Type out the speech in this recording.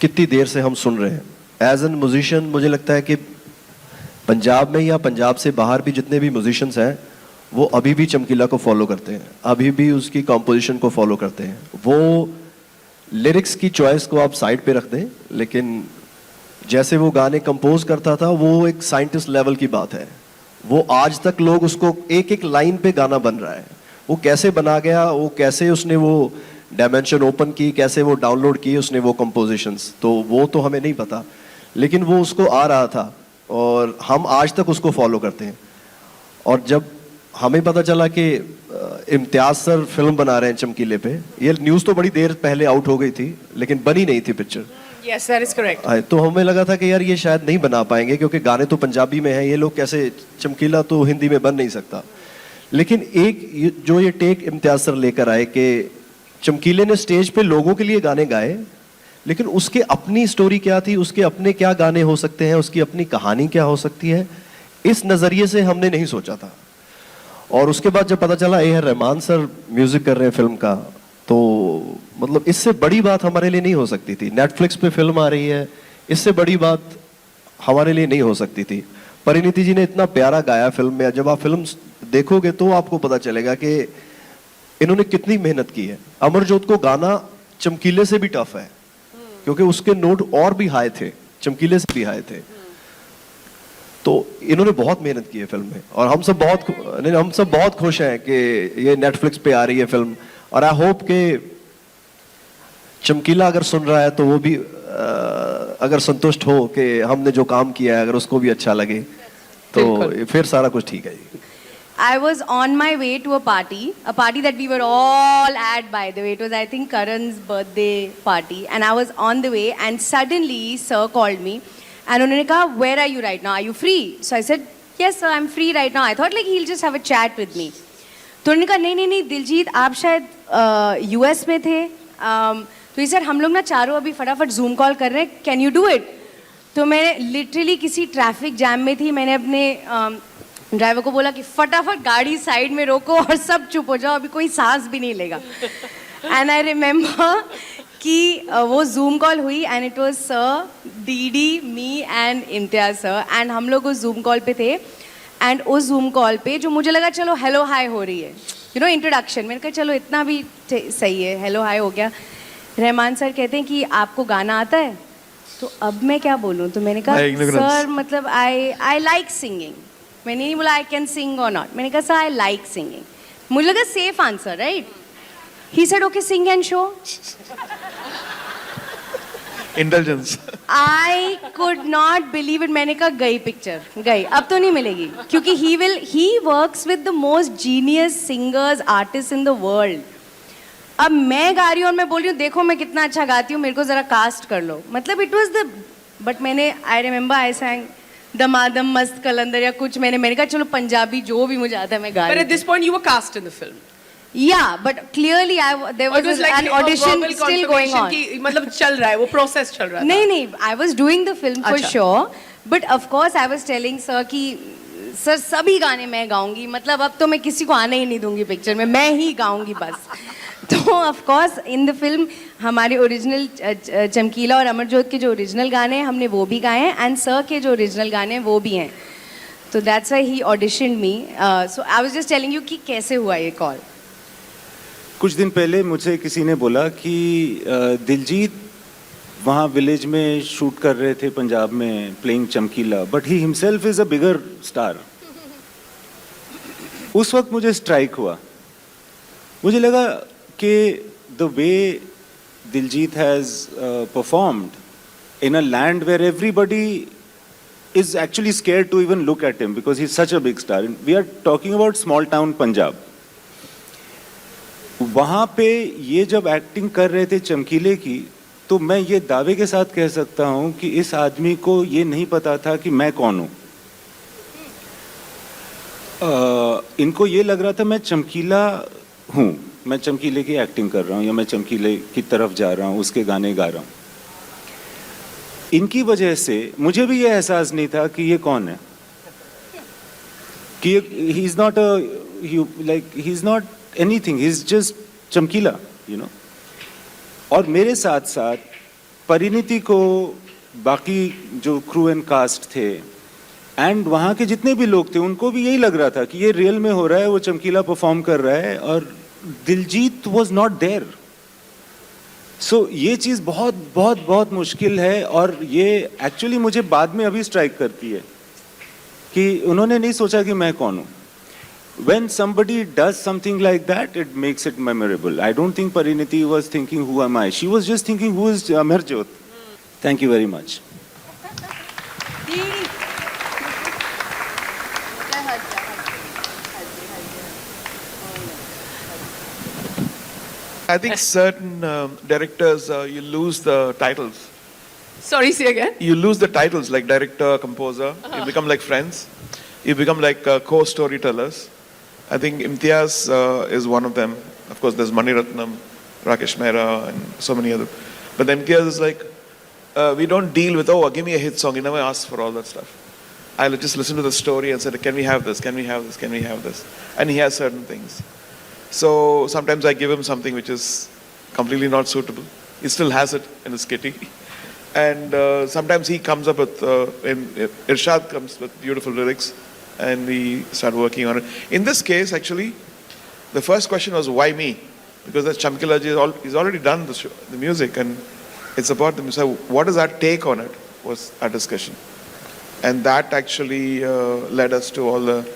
कितनी देर से हम सुन रहे हैं। एज एन म्यूजिशियन मुझे लगता है कि पंजाब में या पंजाब से बाहर भी जितने भी म्यूजिशियंस हैं वो अभी भी चमकीला को फॉलो करते हैं, अभी भी उसकी कॉम्पोजिशन को फॉलो करते हैं। वो लिरिक्स की चॉइस को आप साइड पे रख दें, लेकिन जैसे वो गाने कंपोज करता था वो एक साइंटिस्ट लेवल की बात है। वो आज तक लोग उसको एक एक लाइन पे गाना बन रहा है। वो कैसे बना गया, वो कैसे उसने वो डायमेंशन ओपन की, कैसे वो डाउनलोड की उसने वो कंपोजिशंस, तो वो तो हमें नहीं पता, लेकिन वो उसको आ रहा था और हम आज तक उसको फॉलो करते हैं। और जब हमें पता चला कि इम्तियाज सर फिल्म बना रहे हैं चमकीले पे, ये न्यूज़ तो बड़ी देर पहले आउट हो गई थी लेकिन बनी नहीं थी picture. Yes, that is correct. तो हमें लगा था कि यार ये शायद नहीं बना पाएंगे क्योंकि गाने तो पंजाबी में हैं, ये लोग कैसे, चमकीला तो हिंदी में बन नहीं सकता। लेकिन एक जो ये टेक इम्तियाज सर लेकर आए कि चमकीले ने स्टेज पे लोगों के लिए गाने गाए, लेकिन उसके अपनी स्टोरी क्या थी, उसके अपने क्या गाने हो सकते हैं, उसकी अपनी कहानी क्या हो सकती है, इस नज़रिए से हमने नहीं सोचा था। और उसके बाद जब पता चला A R Rahman sir music कर रहे हैं फिल्म का, तो मतलब इससे बड़ी बात हमारे लिए नहीं हो सकती थी। नेटफ्लिक्स पे फिल्म आ रही है, इससे बड़ी बात हमारे लिए नहीं हो सकती थी। परिणीति जी ने इतना प्यारा गाया फिल्म में, जब आप फिल्म देखोगे तो आपको पता चलेगा कि इन्होंने कितनी मेहनत की है। अमरजोत को गाना चमकीले से भी टफ है क्योंकि उसके नोट और भी हाई थे, चमकीले से भी हाई थे। तो इन्होंने बहुत मेहनत की है फिल्म में और हम सब बहुत खुश हैं कि ये नेटफ्लिक्स पे आ रही है फिल्म। और आई होप कि चमकीला अगर सुन रहा है तो वो भी अगर संतुष्ट हो कि हमने जो काम किया है, अगर उसको भी अच्छा लगे तो फिर सारा कुछ ठीक है जी। I was on my way to a party that we were all at, by the way. It was, I think, Karan's birthday party. And I was on the way and suddenly sir called me and उन्होंने कहा, where are you right now? Are you free? So I said, yes sir, I'm free right now. I thought like he'll just have a chat with me. तो उन्होंने कहा, नहीं दिलजीत, आप शायद US में थे, तो ये सर हम लोग ना चारों अभी फटाफट जूम कॉल कर रहे हैं, कैन यू डू इट? तो मैं लिटरली किसी ट्रैफिक जैम में थी, मैंने अपने ड्राइवर को बोला कि फटाफट गाड़ी साइड में रोको और सब चुप हो जाओ, अभी कोई सांस भी नहीं लेगा। एंड आई रिमेम्बर कि वो जूम कॉल हुई and it was sir, DD, me and Imtiaz sir, and हम लोग उस जूम कॉल पे थे। एंड उस जूम कॉल पे जो मुझे लगा चलो हेलो हाय हो रही है, यू नो इंट्रोडक्शन, मैंने कहा चलो इतना भी सही है, हेलो हाय हो गया। रहमान सर कहते हैं कि आपको गाना आता है? तो अब मैं क्या बोलूँ, तो मैंने कहा सर मतलब आई लाइक सिंगिंग। मैंने नहीं बोला आई कैन सिंग और नॉट, मैंने कहा सर आई लाइक सिंगिंग। मुझे लगा safe answer, right? He said okay sing and show. Intelligence. I could not believe it. मैंने कहा गई पिक्चर, गई, अब तो नहीं मिलेगी, क्योंकि he works with the most genius singers, artist in the world. अब मैं गा रही हूँ और मैं बोल रही हूँ देखो मैं कितना अच्छा गाती हूँ, मेरे को जरा कास्ट कर लो, मतलब इट वाज द, बट मैंने, आई रिमेम्बर आई sang दमादम मस्त कलंदर या कुछ, मैंने कहा चलो पंजाबी जो भी मुझे आता है मैं गा रही हूँ। But at this point you were cast in the film. Yeah, but clearly there was an audition still going on. मतलब चल रहा है, वो process चल रहा है। नहीं, I was doing the film for sure, but of course I was telling sir कि सर सभी गाने मैं गाऊंगी, मतलब अब तो मैं किसी को आने ही नहीं दूंगी पिक्चर में, मैं ही गाऊंगी बस। तो of course in the film हमारे ओरिजिनल चमकीला और अमरजोत के जो ओरिजिनल गाने हैं हमने वो भी गाए हैं, एंड सर के जो ओरिजिनल गाने हैं वो भी हैं। तो that's why he auditioned me. So I was just telling you कि कैसे हुआ ये कॉल। कुछ दिन पहले मुझे किसी ने बोला कि दिलजीत वहाँ विलेज में शूट कर रहे थे पंजाब में, playing Chamkila, but he himself is a bigger star. उस वक्त मुझे स्ट्राइक हुआ, मुझे लगा कि the way Diljit has performed in a land where everybody is actually scared to even look at him because he's such a big star. We are talking about small town Punjab. वहाँ पे ये जब acting कर रहे थे चमकीले की, तो मैं ये दावे के साथ कह सकता हूँ कि इस आदमी को ये नहीं पता था कि मैं कौन हूँ। इनको ये लग रहा था मैं चमकीला हूँ, मैं चमकीले की एक्टिंग कर रहा हूँ या मैं चमकीले की तरफ जा रहा हूँ, उसके गाने गा रहा हूँ। इनकी वजह से मुझे भी ये एहसास नहीं था कि ये कौन है, कि he is not he is not anything, he is just चमकीला, यू नो। और मेरे साथ साथ परिणीति को बाकी जो क्रू एंड कास्ट थे एंड वहाँ के जितने भी लोग थे उनको भी यही लग रहा था कि ये रियल में हो रहा है, वो चमकीला परफॉर्म कर रहा है, और दिलजीत वॉज नॉट देयर. सो ये चीज़ बहुत बहुत बहुत मुश्किल है, और ये एक्चुअली मुझे बाद में अभी स्ट्राइक करती है कि उन्होंने नहीं सोचा कि मैं कौन हूँ. When somebody does something like that, it makes it memorable. I don't think Pariniti was thinking, who am I? She was just thinking, who is Amarjot? Thank you very much. I think certain directors, you lose the titles. Sorry, say again. You lose the titles like director, composer. You become like friends. You become like co-storytellers. I think Imtiaz is one of them. Of course, there's Mani Ratnam, Rakesh Mehra, and so many other. But Imtiaz is like, we don't deal with, oh, give me a hit song. He never asks for all that stuff. I'll just listen to the story and say, can we have this? Can we have this? Can we have this? And he has certain things. So sometimes I give him something which is completely not suitable. He still has it in his kitty. And sometimes he comes up with, Irshad comes with beautiful lyrics, and we start working on it. In this case, actually, the first question was, why me? Because that Chamkila ji he's already done the music, and it's about the music. So what is our take on it was our discussion. And that actually led us to all the